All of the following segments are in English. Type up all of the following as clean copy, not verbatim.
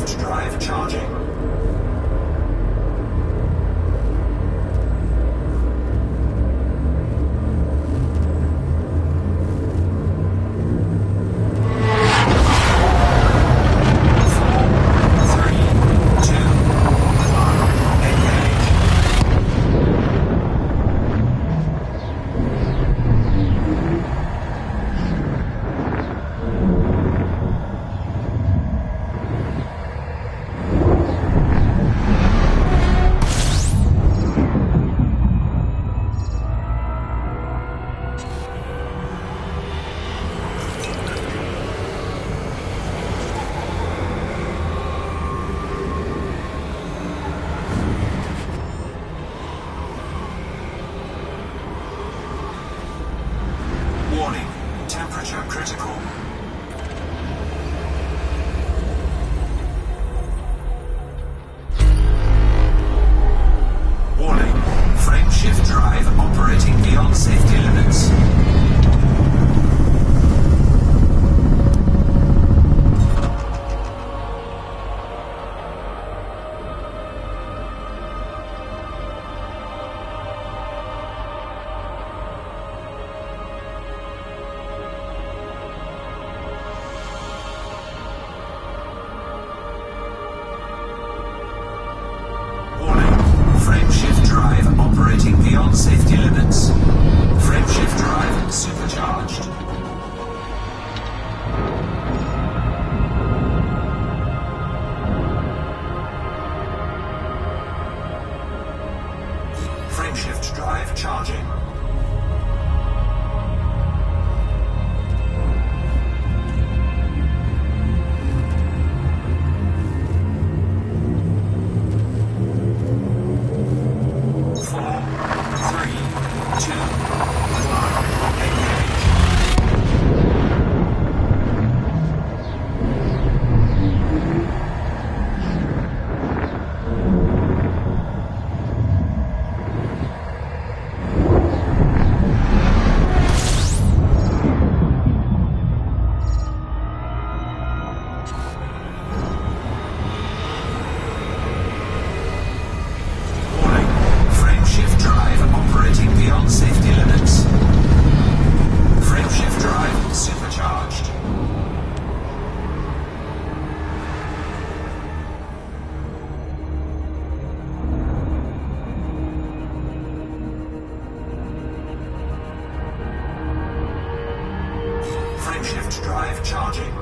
Frameshift drive charging. Warning, temperature critical. Warning, frameshift drive operating beyond safety limits. Frameshift drive operating beyond safety limits. Frameshift drive supercharged. Frameshift drive charging. Safety limits. Frameshift drive supercharged. Frameshift drive charging.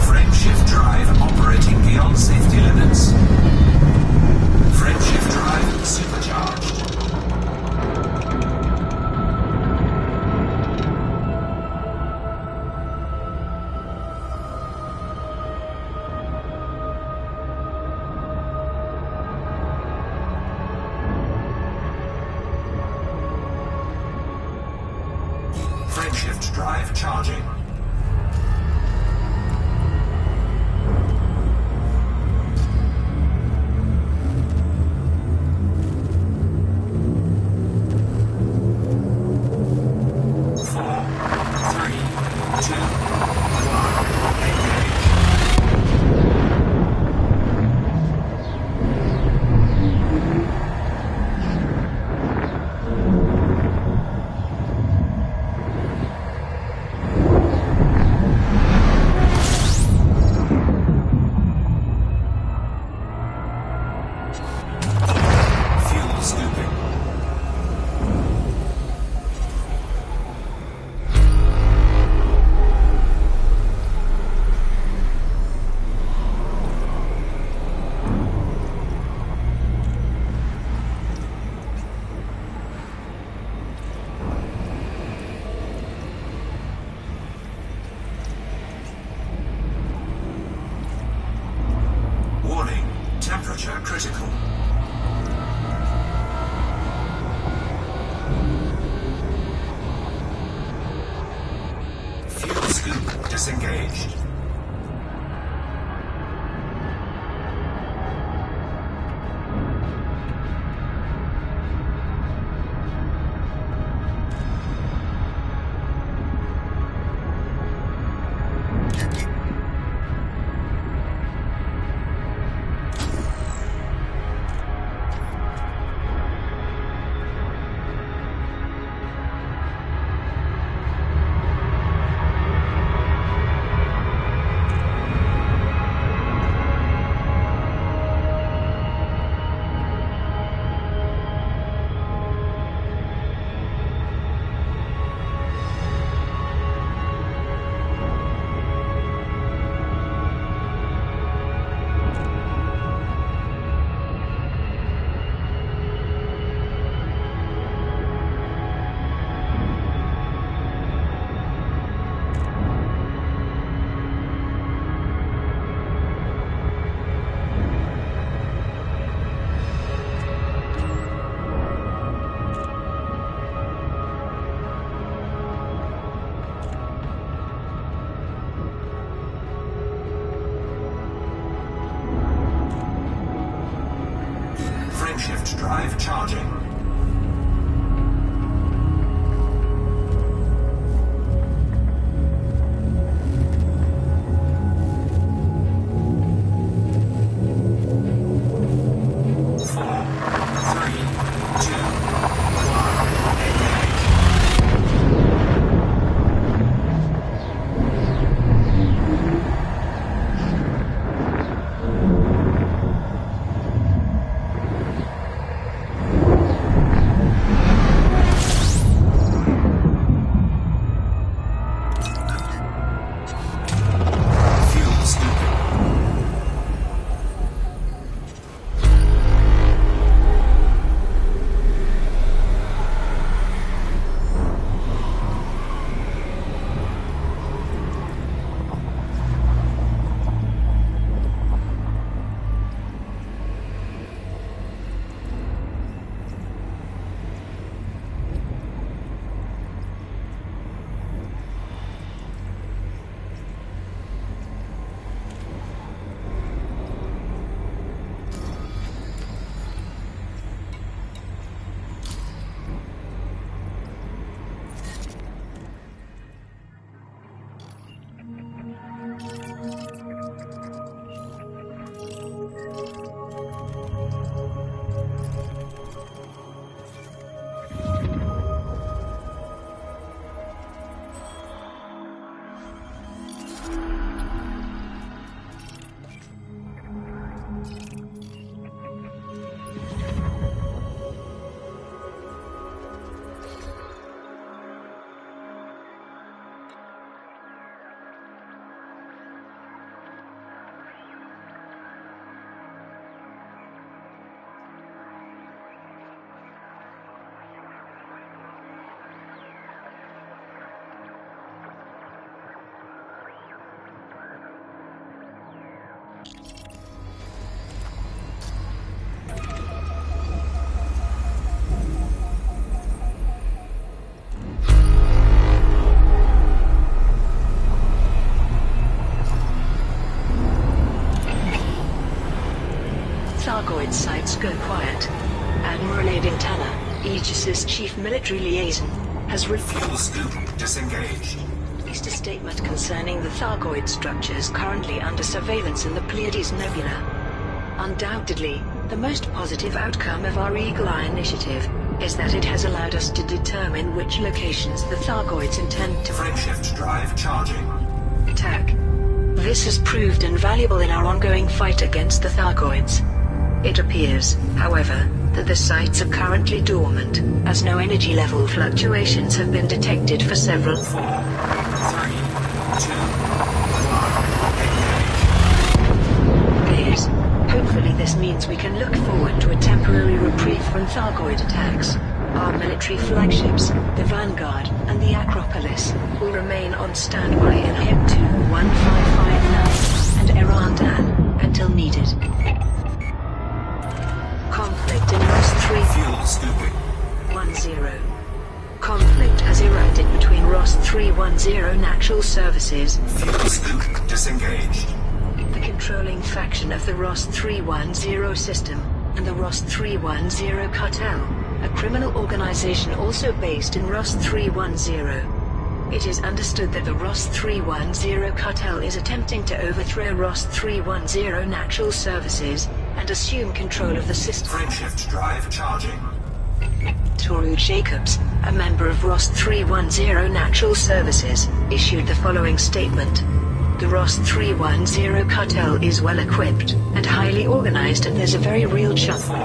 Frameshift drive operating beyond safety limits. Frameshift drive supercharged. Frameshift drive charging. You disengaged. Frameshift drive charging. Thargoid sites go quiet. Admiral Aiding Tanner, Aegis's chief military liaison, has Fuel scoop disengaged. released a statement concerning the Thargoid structures currently under surveillance in the Pleiades Nebula. Undoubtedly, the most positive outcome of our Eagle Eye initiative is that it has allowed us to determine which locations the Thargoids intend to Frameshift drive charging. attack. This has proved invaluable in our ongoing fight against the Thargoids. It appears, however, that the sites are currently dormant, as no energy level fluctuations have been detected for several 4, 3, 2, 1, days. Hopefully this means we can look forward to a temporary reprieve from Thargoid attacks. Our military flagships, the Vanguard and the Acropolis, will remain on standby in HIP 21559 and Erandan until needed. Conflict in Ross 3 fuel scooping. 10. Conflict has erupted between Ross 310 Natural Services Fuel Fuel scoop disengaged. The controlling faction of the ROS 310 system and the ROS 310 cartel, a criminal organization also based in ROS 310. It is understood that the ROS 310 cartel is attempting to overthrow ROS 310 Natural Services and assume control of the system. Frameshift drive charging. Toru Jacobs, a member of ROS 310 Natural Services, issued the following statement. The ROS 310 cartel is well equipped and highly organized, and there's a very real chance. 4, 3, 2,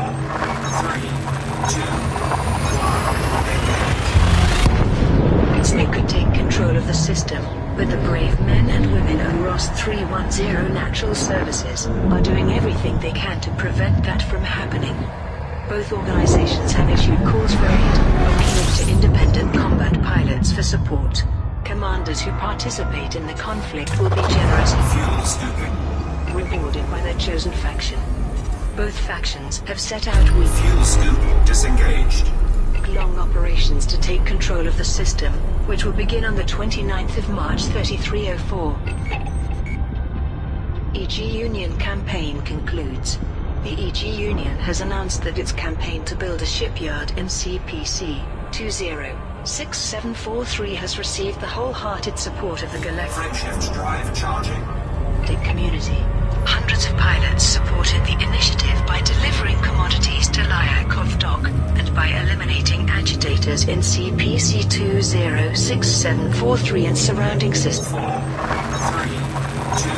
1, They could take control of the system, but the brave men and women of ROS 310 Natural Services are doing everything they can to prevent that from happening. Both organizations have issued calls for aid, appealing to independent combat pilots for support. Commanders who participate in the conflict will be generously fuel scooping. rewarded by their chosen faction. Both factions have set out with Fuel scoop disengaged. long operations to take control of the system, which will begin on the 29th of March 3304. EG Union campaign concludes. The EG Union has announced that its campaign to build a shipyard in CPC 206743 has received the wholehearted support of the Galactic Frameshift drive charging. community. Hundreds of pilots supported the initiative by delivering commodities to Lyakov Dock and by eliminating agitators in CPC 206743 and surrounding systems. 4, 3, 2,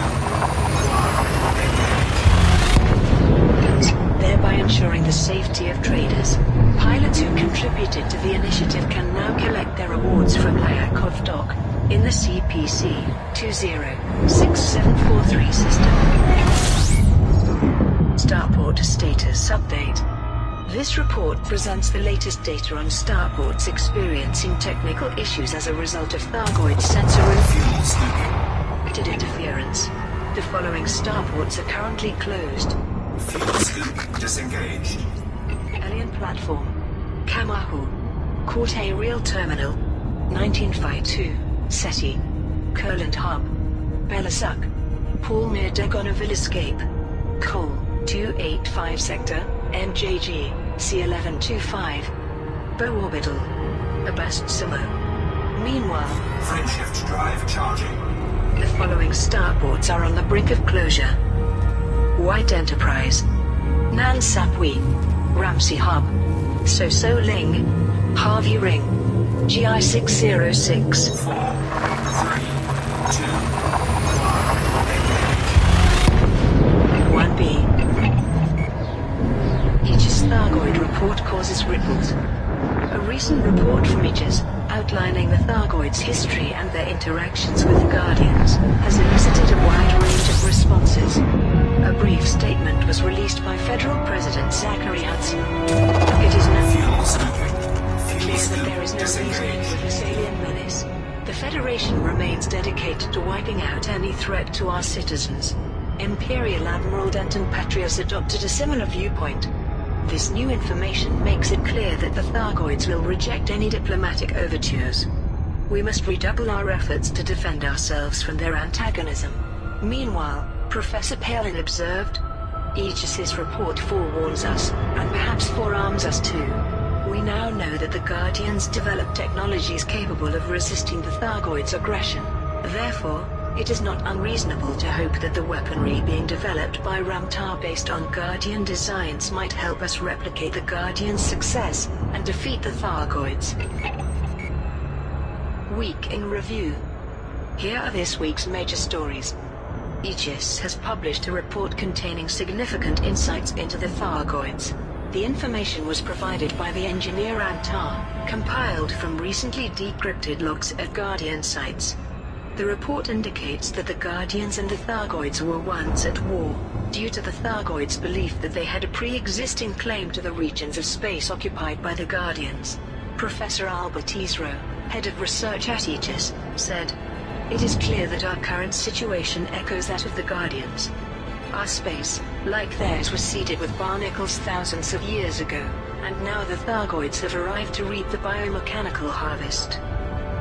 1, Thereby ensuring the safety of traders. Pilots who contributed to the initiative can now collect their rewards from Lyakov Dock in the CPC 206743 system. Starport status update. This report presents the latest data on Starport's experiencing technical issues as a result of Thargoid's sensor fuel scooping. interference. The following starports are currently closed. Fuel scoop disengaged. Alien Platform, Kamahu, Korte Real Terminal, 1952, SETI, Kurland Hub, Belasuk, Palmyr Dagonoville Escape, Cole, 285 Sector, MJG, C1125, Bow Orbital, Abast Sumo. Meanwhile, Frameshift drive charging. the following starports are on the brink of closure. White Enterprise, Nan Sapui, Ramsey Hub, So Ling, Harvey Ring, GI 606. 4, 3, 2, 1, 1B. Aegis Thargoid report causes ripples. A recent report from Aegis, outlining the Thargoids' history and their interactions with the Guardians, has elicited a wide range of responses. A brief statement was released by Federal President Zachary Hudson. It is now fuel scooping. Fuel clear that there is scoop no reasoning disengaged. with this alien menace. The Federation remains dedicated to wiping out any threat to our citizens. Imperial Admiral Denton Patrios adopted a similar viewpoint. This new information makes it clear that the Thargoids will reject any diplomatic overtures. We must redouble our efforts to defend ourselves from their antagonism. Meanwhile, Professor Palin observed, Aegis's report forewarns us, and perhaps forearms us too. We now know that the Guardians developed technologies capable of resisting the Thargoids' aggression. Therefore, it is not unreasonable to hope that the weaponry being developed by Ramtar based on Guardian designs might help us replicate the Guardians' success and defeat the Thargoids. Week in Review. Here are this week's major stories. Aegis has published a report containing significant insights into the Thargoids. The information was provided by the engineer Antar, compiled from recently decrypted logs at Guardian sites. The report indicates that the Guardians and the Thargoids were once at war, due to the Thargoids' belief that they had a pre-existing claim to the regions of space occupied by the Guardians. Professor Albert Isro, head of research at Aegis, said, "It is clear that our current situation echoes that of the Guardians. Our space, like theirs, was seeded with barnacles thousands of years ago, and now the Thargoids have arrived to reap the biomechanical harvest.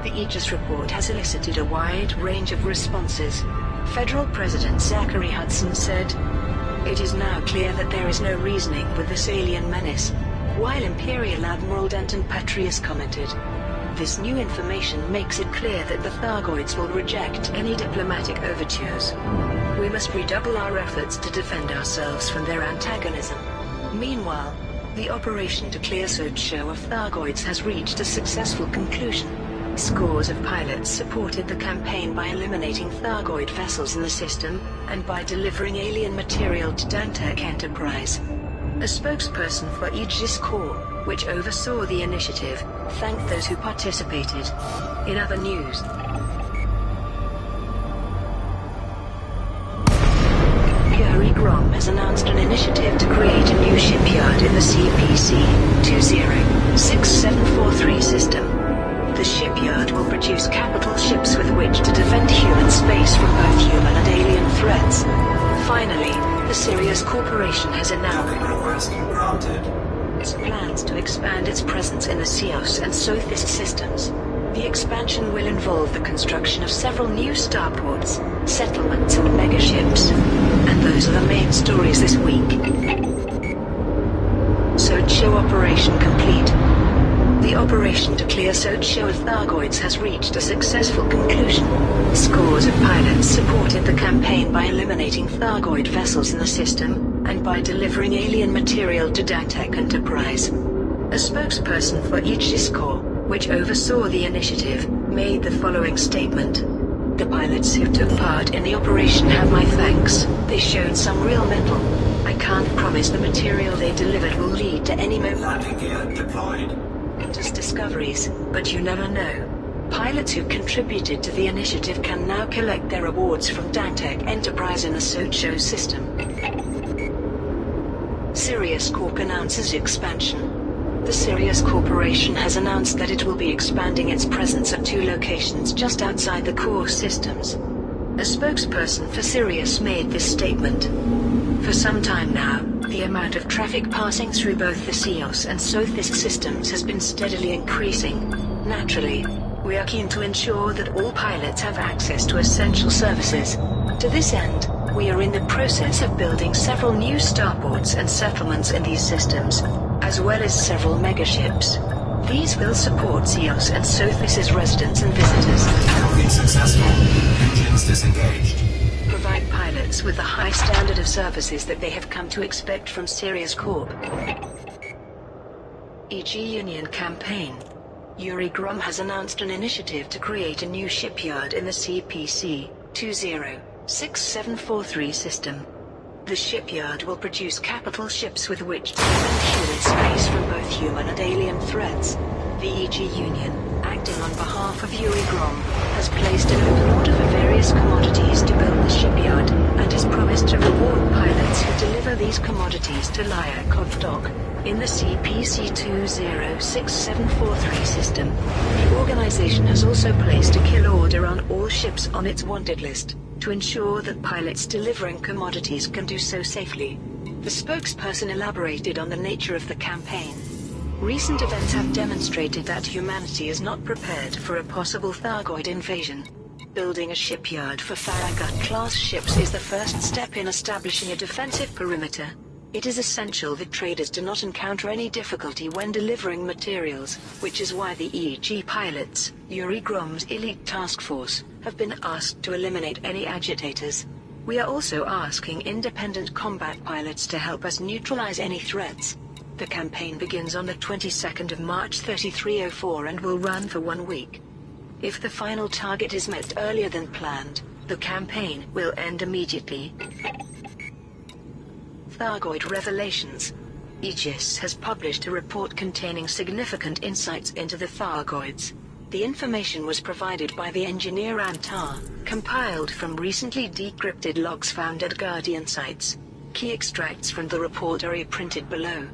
The Aegis report has elicited a wide range of responses. Federal President Zachary Hudson said, "It is now clear that there is no reasoning with this alien menace," while Imperial Admiral Denton Patrius commented, "This new information makes it clear that the Thargoids will reject any diplomatic overtures. We must redouble our efforts to defend ourselves from their antagonism." Meanwhile, the operation to clear Soch Show of Thargoids has reached a successful conclusion. Scores of pilots supported the campaign by eliminating Thargoid vessels in the system, and by delivering alien material to Dantec Enterprise. A spokesperson for Aegis Corps, which oversaw the initiative, thanked those who participated. In other news, Yuri Grom has announced an initiative to create a new shipyard in the CPC-206743 system. The shipyard will produce capital ships with which to defend human space from both human and alien threats. Finally, the Sirius Corporation has announced Request granted. its plans to expand its presence in the Seos and Sothis systems. The expansion will involve the construction of several new starports, settlements and megaships. And those are the main stories this week. Soch Show operation complete. The operation to clear Soch Show of Thargoids has reached a successful conclusion. Scores of pilots supported the campaign by eliminating Thargoid vessels in the system, and by delivering alien material to Dantec Enterprise. A spokesperson for Aegis Corps, which oversaw the initiative, made the following statement. "The pilots who took part in the operation have my thanks. They showed some real mettle. I can't promise the material they delivered will lead to any Landing gear deployed. momentous discoveries, but you never know. Pilots who contributed to the initiative can now collect their awards from Dantec Enterprise in the Soch Show system." Sirius Corp announces expansion. The Sirius Corporation has announced that it will be expanding its presence at 2 locations just outside the core systems. A spokesperson for Sirius made this statement. "For some time now, the amount of traffic passing through both the Seos and Sothis systems has been steadily increasing. Naturally, we are keen to ensure that all pilots have access to essential services. To this end, we are in the process of building several new starports and settlements in these systems, as well as several megaships. These will support Seos and Sothis's residents and visitors. Penalty successful. Engines disengaged. Provide pilots with the high standard of services that they have come to expect from Sirius Corp." EG Union Campaign. Yuri Grom has announced an initiative to create a new shipyard in the CPC-206743 system. The shipyard will produce capital ships with which to defend human space from both human and alien threats. The EG Union, acting on behalf of Yuri Grom, has placed an open order for various commodities to build the shipyard, and has promised to reward pilots who deliver these commodities to Lyakov Dock. In the CPC-206743 system, the organization has also placed a kill order on all ships on its wanted list, to ensure that pilots delivering commodities can do so safely. The spokesperson elaborated on the nature of the campaign. "Recent events have demonstrated that humanity is not prepared for a possible Thargoid invasion. Building a shipyard for Farragut-class ships is the first step in establishing a defensive perimeter. It is essential that traders do not encounter any difficulty when delivering materials, which is why the EG pilots, Yuri Grom's elite task force, have been asked to eliminate any agitators. We are also asking independent combat pilots to help us neutralize any threats. The campaign begins on the 22nd of March 3304 and will run for 1 week. If the final target is met earlier than planned, the campaign will end immediately." Thargoid Revelations. Aegis has published a report containing significant insights into the Thargoids. The information was provided by the engineer Antar, compiled from recently decrypted logs found at Guardian sites. Key extracts from the report are reprinted below.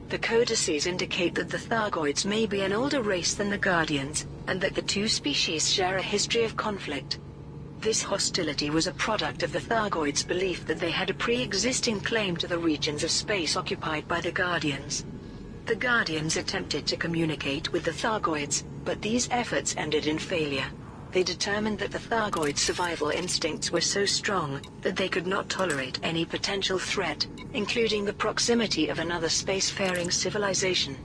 The codices indicate that the Thargoids may be an older race than the Guardians, and that the two species share a history of conflict. This hostility was a product of the Thargoids' belief that they had a pre-existing claim to the regions of space occupied by the Guardians. The Guardians attempted to communicate with the Thargoids, but these efforts ended in failure. They determined that the Thargoid survival instincts were so strong that they could not tolerate any potential threat, including the proximity of another spacefaring civilization.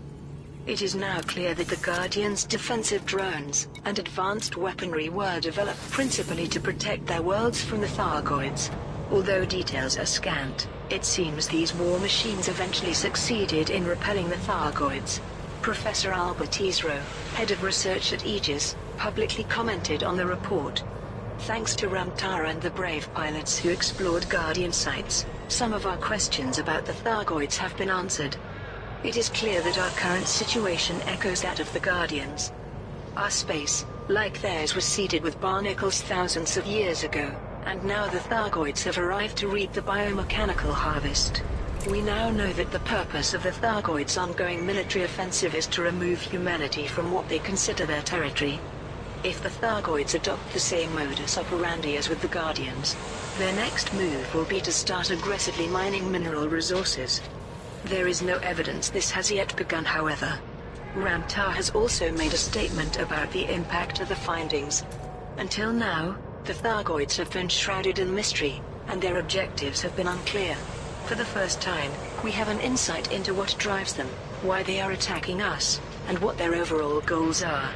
It is now clear that the Guardians' defensive drones and advanced weaponry were developed principally to protect their worlds from the Thargoids. Although details are scant, it seems these war machines eventually succeeded in repelling the Thargoids. Professor Albert Isro, head of research at Aegis, publicly commented on the report. Thanks to Ramtar and the brave pilots who explored Guardian sites, some of our questions about the Thargoids have been answered. It is clear that our current situation echoes that of the Guardians. Our space, like theirs, was seeded with barnacles thousands of years ago, and now the Thargoids have arrived to reap the biomechanical harvest. We now know that the purpose of the Thargoids' ongoing military offensive is to remove humanity from what they consider their territory. If the Thargoids adopt the same modus operandi as with the Guardians, their next move will be to start aggressively mining mineral resources. There is no evidence this has yet begun, however. Ramtar has also made a statement about the impact of the findings. Until now, the Thargoids have been shrouded in mystery, and their objectives have been unclear. For the first time, we have an insight into what drives them, why they are attacking us, and what their overall goals are.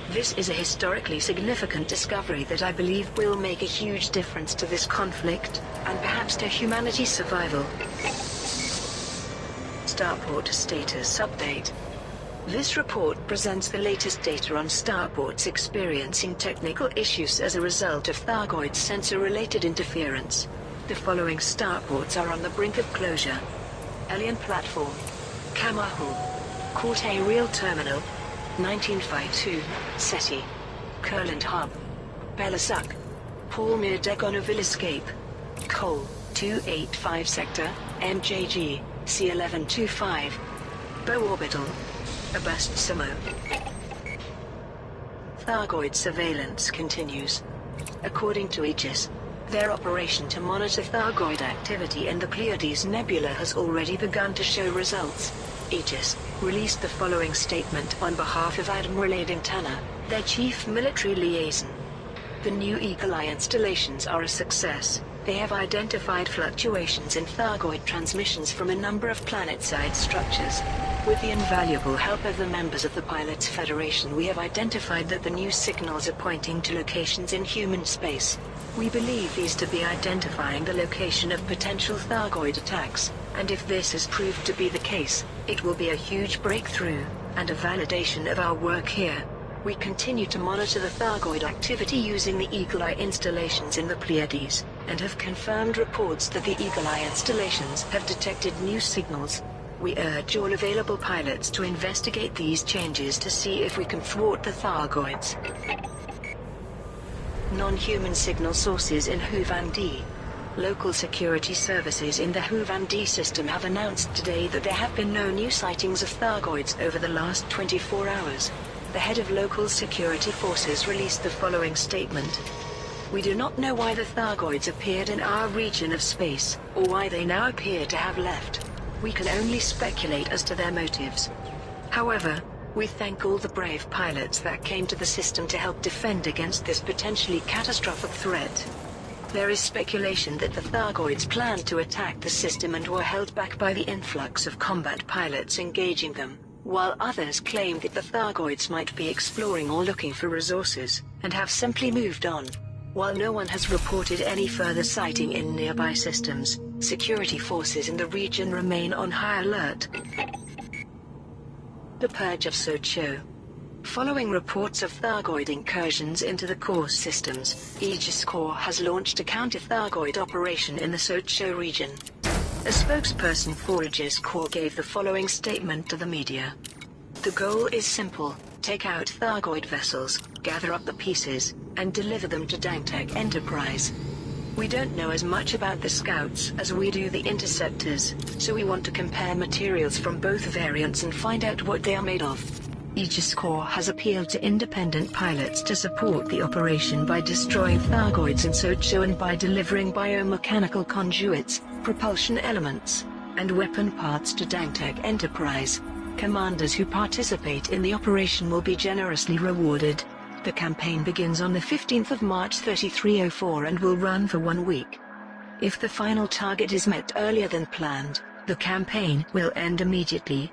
This is a historically significant discovery that I believe will make a huge difference to this conflict, and perhaps to humanity's survival. Starport Status Update. This report presents the latest data on starports experiencing technical issues as a result of Thargoid sensor-related interference. The following starports are on the brink of closure: Alien Platform, Kamahu, Court A Real Terminal, 1952, SETI, Kurland Hub, Belasuk, Palmyr Degonoville Escape, Cole, 285 Sector, MJG, C1125, Bow Orbital, Abast Samo. Thargoid surveillance continues. According to Aegis, their operation to monitor Thargoid activity in the Pleiades Nebula has already begun to show results. Aegis released the following statement on behalf of Admiral Aiden Tanner, their chief military liaison. The new Eagle Eye installations are a success. They have identified fluctuations in Thargoid transmissions from a number of planet-side structures. With the invaluable help of the members of the Pilots Federation, we have identified that the new signals are pointing to locations in human space. We believe these to be identifying the location of potential Thargoid attacks, and if this is proved to be the case, it will be a huge breakthrough, and a validation of our work here. We continue to monitor the Thargoid activity using the Eagle Eye installations in the Pleiades, and have confirmed reports that the Eagle Eye installations have detected new signals. We urge all available pilots to investigate these changes to see if we can thwart the Thargoids. Non-human signal sources in Huvandi. Local security services in the Huvandi system have announced today that there have been no new sightings of Thargoids over the last 24 hours. The head of local security forces released the following statement. We do not know why the Thargoids appeared in our region of space, or why they now appear to have left. We can only speculate as to their motives. However, we thank all the brave pilots that came to the system to help defend against this potentially catastrophic threat. There is speculation that the Thargoids planned to attack the system and were held back by the influx of combat pilots engaging them, while others claim that the Thargoids might be exploring or looking for resources, and have simply moved on. While no one has reported any further sighting in nearby systems, security forces in the region remain on high alert. The Purge of Socho. Following reports of Thargoid incursions into the core systems, Aegis Corps has launched a counter-Thargoid operation in the Socho region. A spokesperson for Aegis Corps gave the following statement to the media. The goal is simple: take out Thargoid vessels, gather up the pieces, and deliver them to Dangtech Enterprise. We don't know as much about the Scouts as we do the Interceptors, so we want to compare materials from both variants and find out what they are made of. Aegis Corps has appealed to independent pilots to support the operation by destroying Thargoids in Socho and by delivering biomechanical conduits, propulsion elements, and weapon parts to Dangtech Enterprise. Commanders who participate in the operation will be generously rewarded. The campaign begins on the 15th of March 3304 and will run for 1 week. If the final target is met earlier than planned, the campaign will end immediately.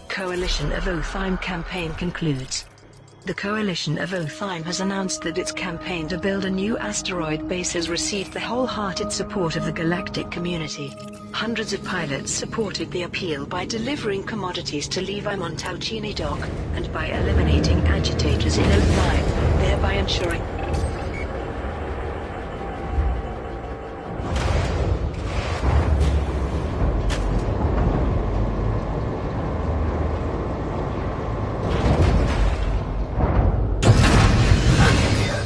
Coalition of Othime campaign concludes. The Coalition of Othime has announced that its campaign to build a new asteroid base has received the wholehearted support of the galactic community. Hundreds of pilots supported the appeal by delivering commodities to Levi Montalcini dock, and by eliminating agitators in Othime, thereby ensuring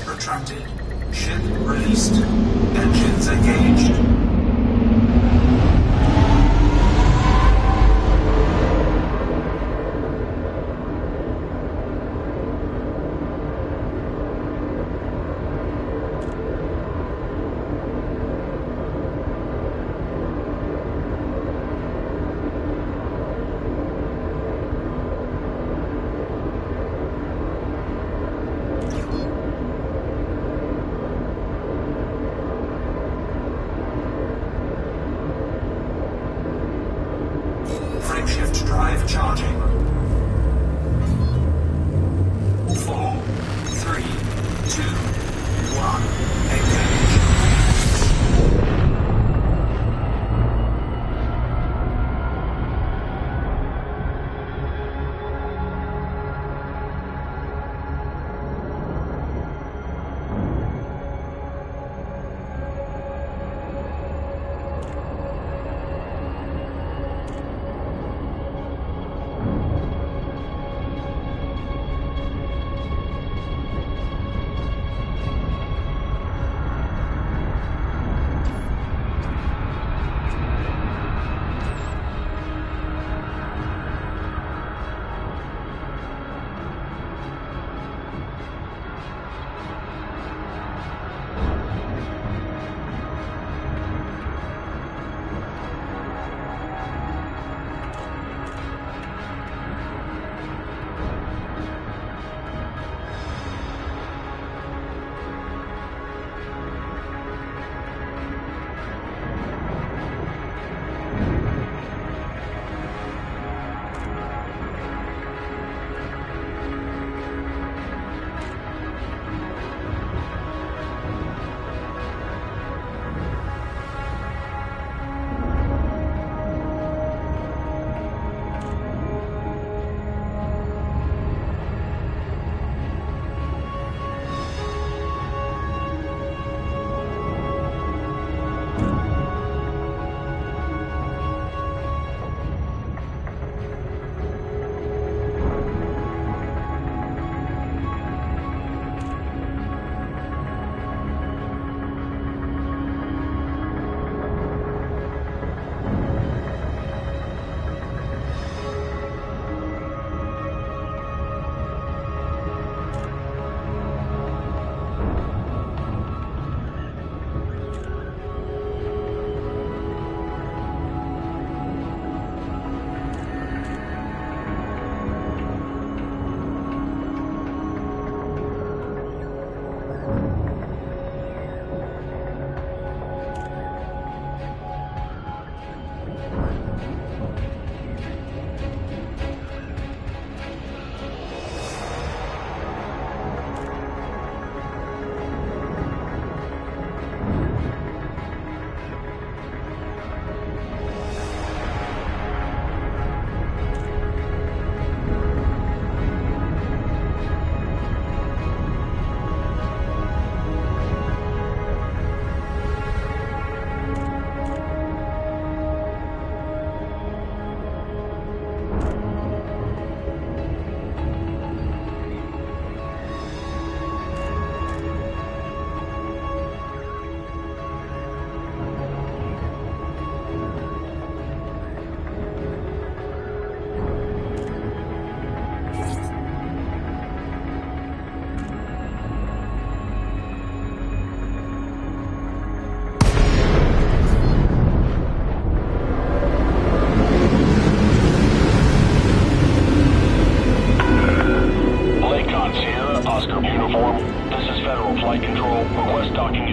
retracted. Ship released. Engines engaged.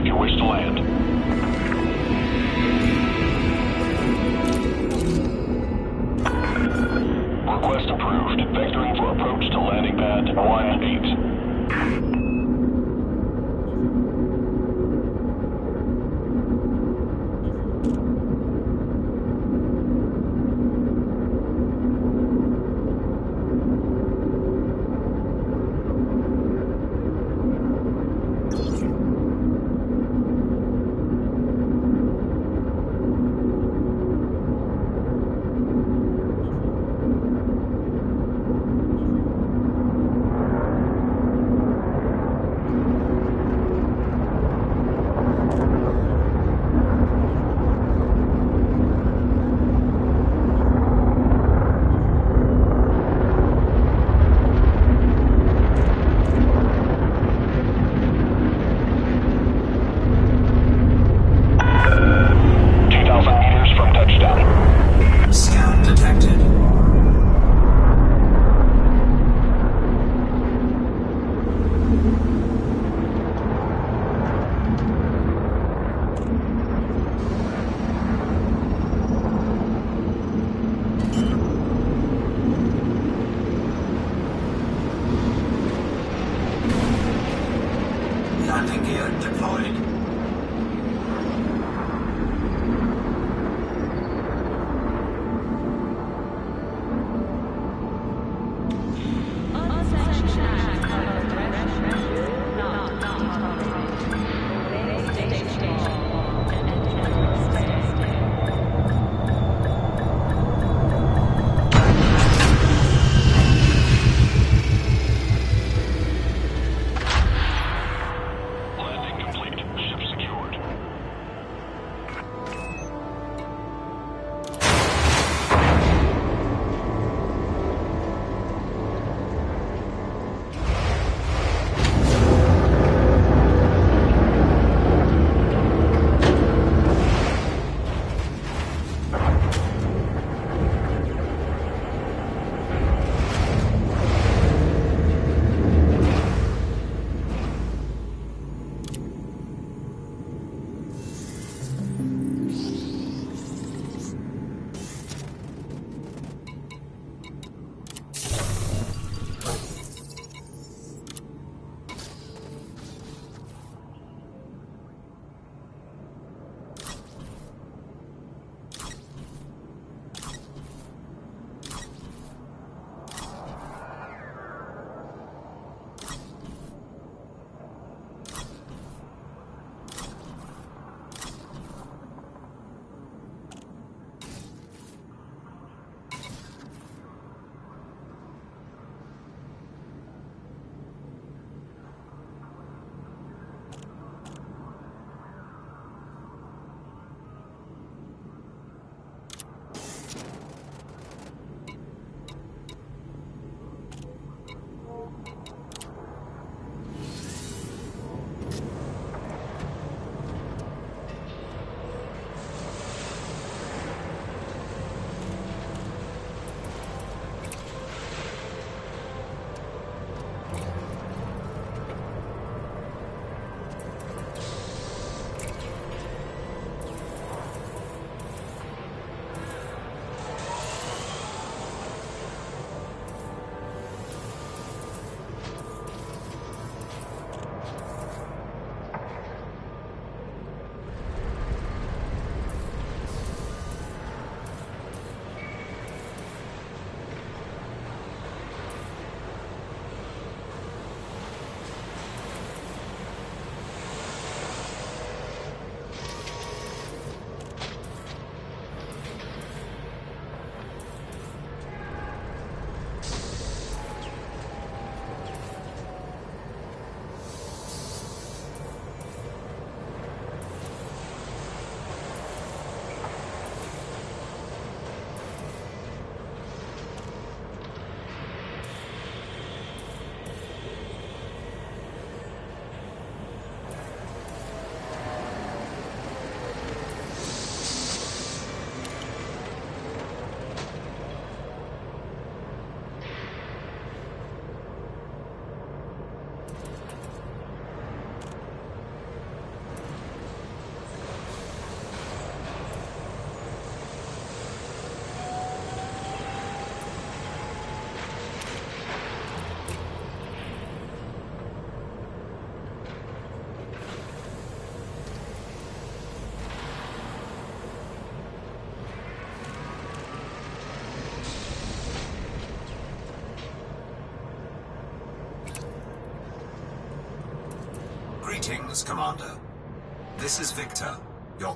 if you wish to land. Request approved. Vectoring for approach to landing pad 18. Commander. This is Victor, your